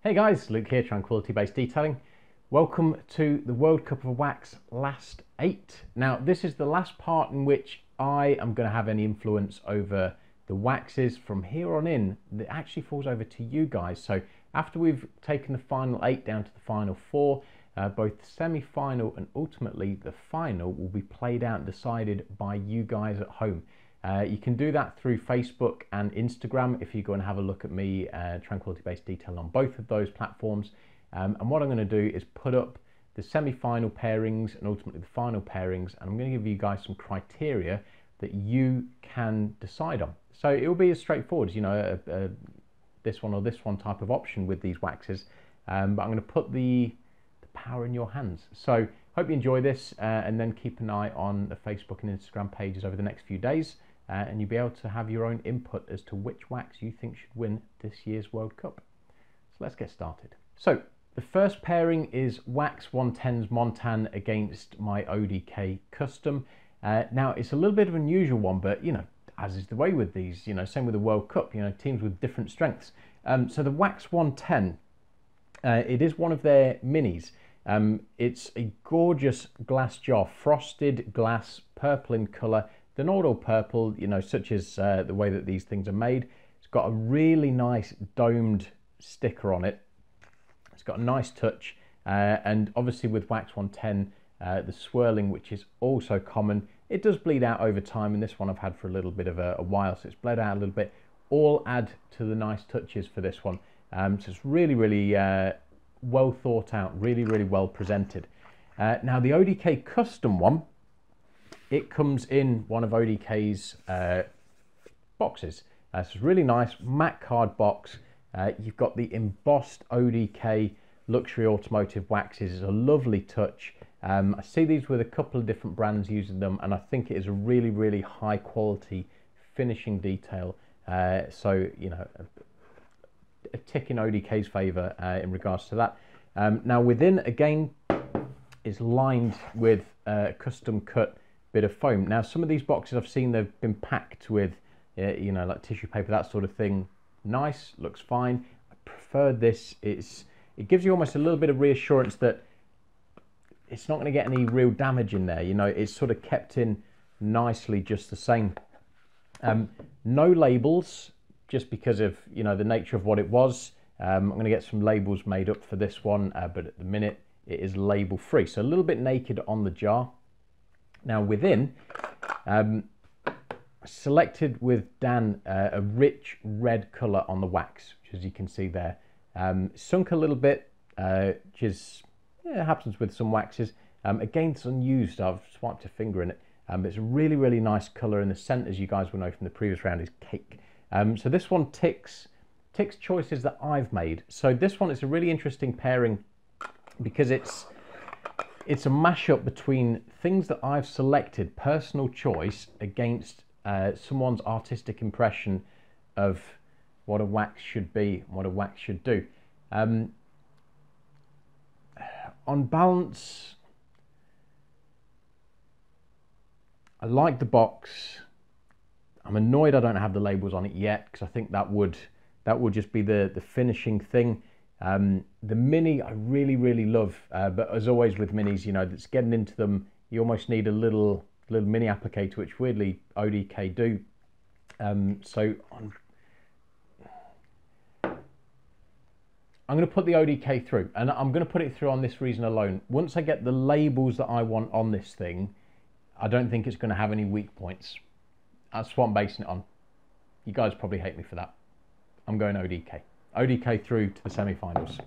Hey guys, Luke here, Tranquility Based Detailing. Welcome to the World Cup of Wax Last 8. Now, this is the last part in which I am going to have any influence over the waxes. From here on in, it actually falls over to you guys. So after we've taken the final 8 down to the final 4, both the semi-final and ultimately the final will be played out and decided by you guys at home. You can do that through Facebook and Instagram if you go and have a look at me, Tranquility Based Detailing, on both of those platforms. And what I'm going to do is put up the semi-final pairings and ultimately the final pairings, and I'm going to give you guys some criteria that you can decide on. So it will be as straightforward as, you know, this one or this one type of option with these waxes, but I'm going to put the power in your hands. So hope you enjoy this, and then keep an eye on the Facebook and Instagram pages over the next few days. And you'll be able to have your own input as to which wax you think should win this year's World Cup. So let's get started. So the first pairing is Wax 110's Montan against my ODK Custom. Now it's a little bit of an unusual one, but you know, as is the way with these, you know, same with the World Cup, you know, teams with different strengths. So the Wax 110, it is one of their minis. It's a gorgeous glass jar, frosted glass, purple in colour. They're not all purple, you know, such as the way that these things are made. It's got a really nice domed sticker on it. It's got a nice touch, and obviously with Wax 110, the swirling, which is also common, it does bleed out over time, and this one I've had for a little bit of a while, so it's bled out a little bit. All add to the nice touches for this one. So it's really, really well thought out, really, really well presented. Now the ODK Custom one, it comes in one of ODK's boxes. So it's really nice matte card box. You've got the embossed ODK luxury automotive waxes. It's a lovely touch. I see these with a couple of different brands using them, and I think it is a really, really high quality finishing detail. So, you know, a tick in ODK's favour in regards to that. Now within, again, is lined with custom cut bit of foam. Now some of these boxes I've seen, they've been packed with you know, like tissue paper, that sort of thing. Nice, looks fine. I prefer this. It gives you almost a little bit of reassurance that it's not going to get any real damage in there, you know. It's sort of kept in nicely just the same. No labels, just because of, you know, the nature of what it was. I'm going to get some labels made up for this one, but at the minute it is label free, so a little bit naked on the jar. Now within, selected with Dan a rich red colour on the wax, which, as you can see there, sunk a little bit, which is, yeah, happens with some waxes. Again, it's unused. I've swiped a finger in it, but it's a really, really nice colour, and the scent, as you guys will know from the previous round, is cake. So this one ticks choices that I've made. So this one is a really interesting pairing because it's a mashup between things that I've selected, personal choice, against someone's artistic impression of what a wax should be, what a wax should do. On balance, I like the box. I'm annoyed I don't have the labels on it yet, because I think that would just be the finishing thing. The mini I really, really love, but as always with minis, you know, that's getting into them, you almost need a little mini applicator, which weirdly ODK do. So I'm going to put the ODK through, and I'm going to put it through on this reason alone. Once I get the labels that I want on this thing, I don't think it's going to have any weak points. That's what I'm basing it on. You guys probably hate me for that. I'm going ODK. ODK through to the semi-finals.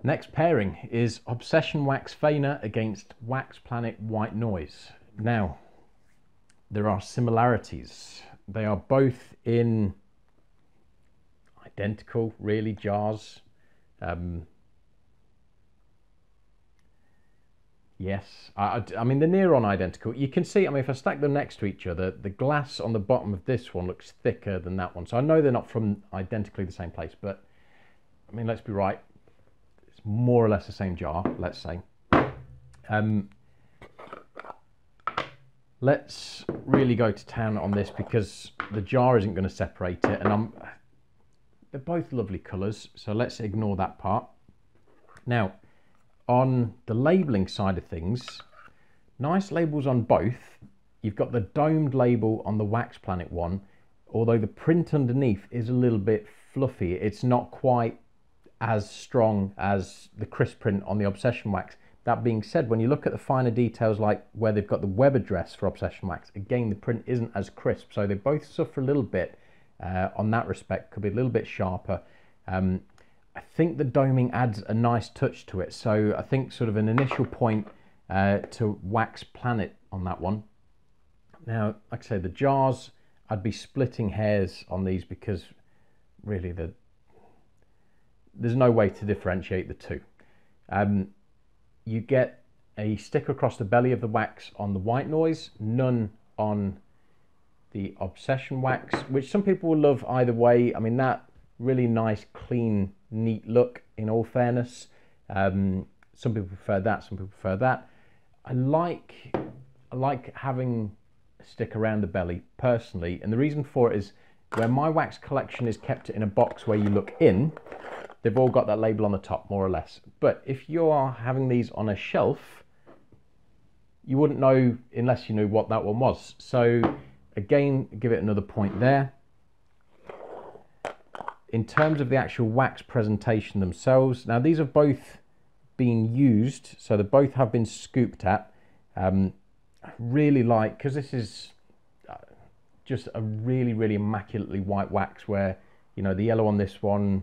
Next pairing is Obsession Wax Feiner against Wax Planet White Noise. Now, there are similarities. They are both in identical, really, jars. Yes, I mean, they're near on identical. You can see, I mean, if I stack them next to each other, the glass on the bottom of this one looks thicker than that one. So I know they're not from identically the same place, but I mean, let's be right. It's more or less the same jar, let's say. Let's really go to town on this because the jar isn't going to separate it, and they're both lovely colours, so let's ignore that part. Now, on the labelling side of things, nice labels on both. You've got the domed label on the Wax Planet one, although the print underneath is a little bit fluffy. It's not quite as strong as the crisp print on the Obsession Wax. That being said, when you look at the finer details, like where they've got the web address for Obsession Wax, again, the print isn't as crisp, so they both suffer a little bit on that respect. Could be a little bit sharper. I think the doming adds a nice touch to it, so I think sort of an initial point to Wax Planet on that one. Now, like I say, the jars, I'd be splitting hairs on these because really there's no way to differentiate the two. You get a stick across the belly of the wax on the White Noise, none on the Obsession Wax, which some people will love either way. I mean, that really nice, clean, neat look, in all fairness. Some people prefer that, some people prefer that. I like having a stick around the belly, personally, and the reason for it is where my wax collection is kept in a box where you look in, they've all got that label on the top, more or less. But if you are having these on a shelf, you wouldn't know unless you knew what that one was. So again, give it another point there. In terms of the actual wax presentation themselves, now these have both been used, so they both have been scooped at. I really like, because this is just a really, really immaculately white wax where, you know, the yellow on this one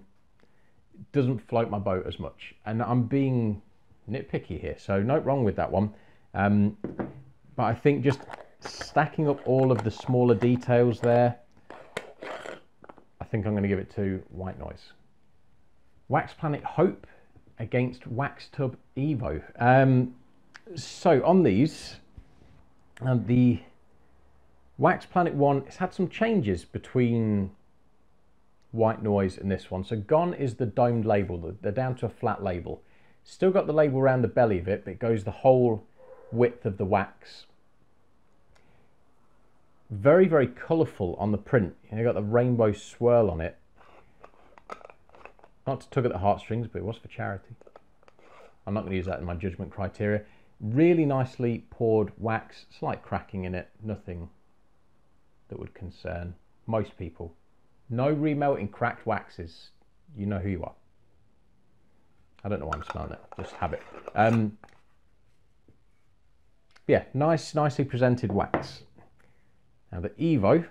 doesn't float my boat as much, and I'm being nitpicky here, so no wrong with that one. But I think just stacking up all of the smaller details there, I think I'm going to give it to White Noise. Wax Planet Hope against Wax Tub Evo. So on these, the Wax Planet one, it's had some changes between White Noise and this one. So gone is the domed label, they're down to a flat label. Still got the label around the belly of it, but it goes the whole width of the wax. Very, very colourful on the print. You got the rainbow swirl on it. Not to tug at the heartstrings, but it was for charity. I'm not going to use that in my judgment criteria. Really nicely poured wax, slight cracking in it, nothing that would concern most people. No remelting cracked waxes, you know who you are. I don't know why I'm smelling it, just have it. Yeah, nicely presented wax. Now the Evo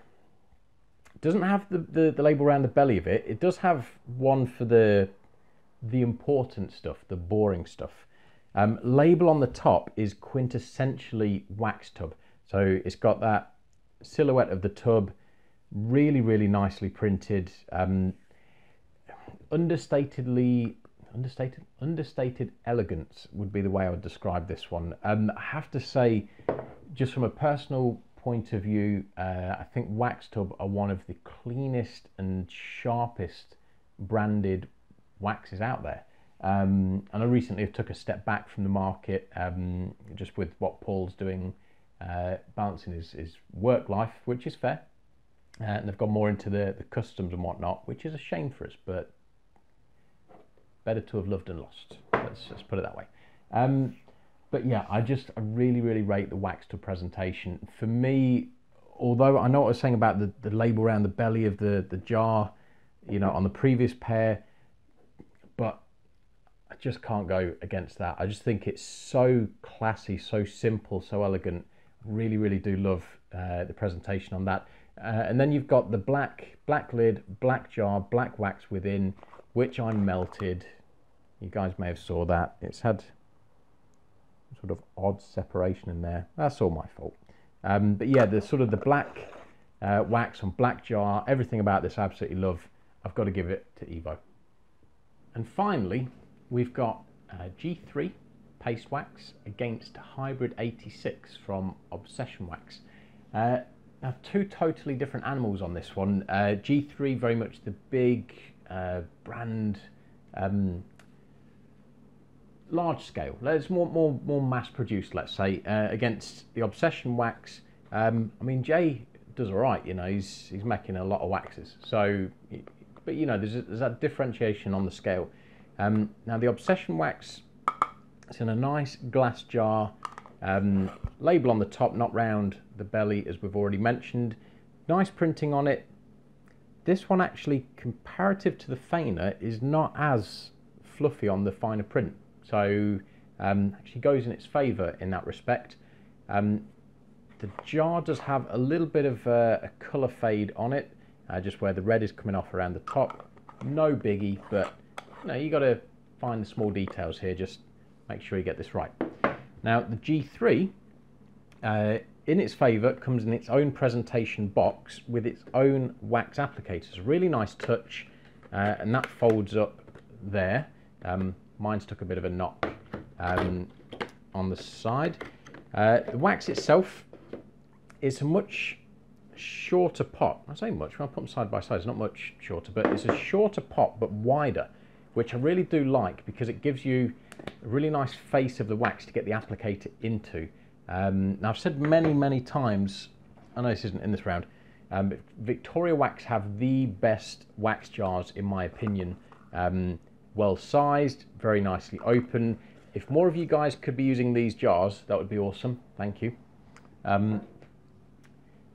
doesn't have the label around the belly of it. It does have one for the important stuff, the boring stuff. Label on the top is quintessentially Wax Tub. So it's got that silhouette of the tub, really, really nicely printed. Understated elegance would be the way I would describe this one. I have to say, just from a personal point of view, I think Wax Tub are one of the cleanest and sharpest branded waxes out there. And I recently took a step back from the market, just with what Paul's doing, balancing his work life, which is fair. And they've gone more into the customs and whatnot, which is a shame for us, but better to have loved and lost. Let's put it that way. But yeah, I really, really rate the Wax Tub presentation. For me, although I know what I was saying about the label around the belly of the jar, you know, on the previous pair, but I just can't go against that. I just think it's so classy, so simple, so elegant. Really, really do love the presentation on that. And then you've got the black lid, black jar, black wax within, which I melted. You guys may have saw that. It's had sort of odd separation in there. That's all my fault. But yeah, the sort of the black wax on black jar, everything about this I absolutely love. I've got to give it to Evo. And finally, we've got G3 paste wax against Hybrid 86 from Obsession Wax. Now, two totally different animals on this one. G3 very much the big brand, large scale. It's more mass produced, let's say, against the Obsession Wax, I mean, Jay does all right, you know, he's making a lot of waxes. So, but you know, there's that differentiation on the scale. Now the Obsession wax, it's in a nice glass jar, label on the top, not round the belly, as we've already mentioned. Nice printing on it. This one actually, comparative to the Feiner, is not as fluffy on the Feiner print. So actually goes in its favour in that respect. The jar does have a little bit of a colour fade on it, just where the red is coming off around the top. No biggie, but you know, you got to find the small details here. Just make sure you get this right. Now the G3, in its favour, comes in its own presentation box with its own wax applicators. Really nice touch, and that folds up there. Mine's took a bit of a knock on the side. The wax itself is a much shorter pot. I say much, when I put them side by side, it's not much shorter, but it's a shorter pot but wider, which I really do like because it gives you a really nice face of the wax to get the applicator into. Now I've said many times, I know this isn't in this round, but Victoria Wax have the best wax jars in my opinion. Well sized, very nicely open. If more of you guys could be using these jars, that would be awesome. Thank you.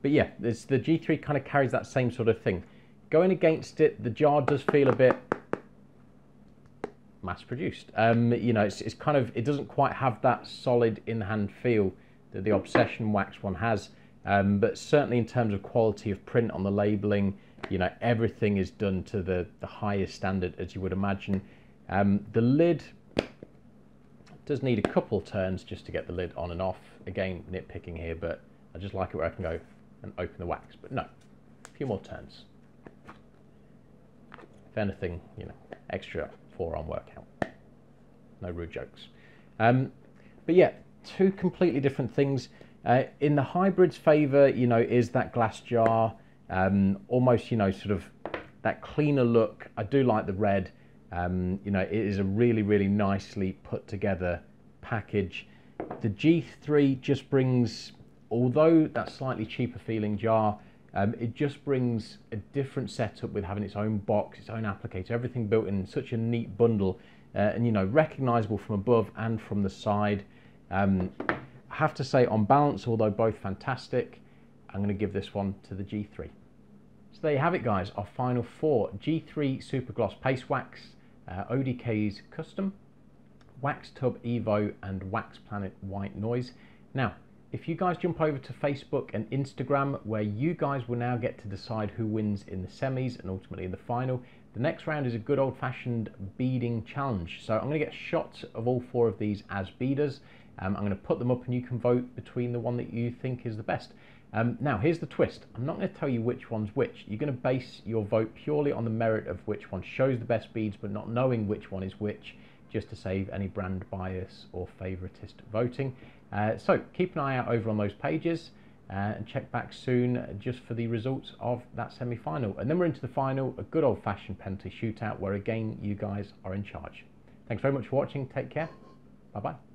But yeah, the G3 kind of carries that same sort of thing. Going against it, the jar does feel a bit mass-produced. You know, it's kind of, it doesn't quite have that solid in-hand feel that the Obsession wax one has. But certainly in terms of quality of print on the labeling, you know, everything is done to the highest standard, as you would imagine. The lid does need a couple turns just to get the lid on and off. Again, nitpicking here, but I just like it where I can go and open the wax. But no, a few more turns. If anything, you know, extra forearm workout. No rude jokes. But yeah, two completely different things. In the hybrid's favour, you know, is that glass jar, almost, you know, sort of that cleaner look. I do like the red. You know, it is a really nicely put together package. The G3 just brings, although that slightly cheaper feeling jar, it just brings a different setup with having its own box, its own applicator, everything built in such a neat bundle, and you know, recognizable from above and from the side. I have to say, on balance, although both fantastic, I'm going to give this one to the G3. So there you have it, guys, our final four: G3 Super Gloss Paste Wax, ODK's Custom, Wax Tub Evo, and Wax Planet White Noise. Now, if you guys jump over to Facebook and Instagram, where you guys will now get to decide who wins in the semis and ultimately in the final, the next round is a good old-fashioned beading challenge. So I'm going to get shots of all four of these as beaders. I'm going to put them up and you can vote between the one that you think is the best. Now, here's the twist. I'm not going to tell you which one's which. You're going to base your vote purely on the merit of which one shows the best beads, but not knowing which one is which, just to save any brand bias or favoritist voting. So keep an eye out over on those pages and check back soon just for the results of that semi-final. And then we're into the final, a good old-fashioned penalty shootout where again you guys are in charge. Thanks very much for watching. Take care. Bye-bye.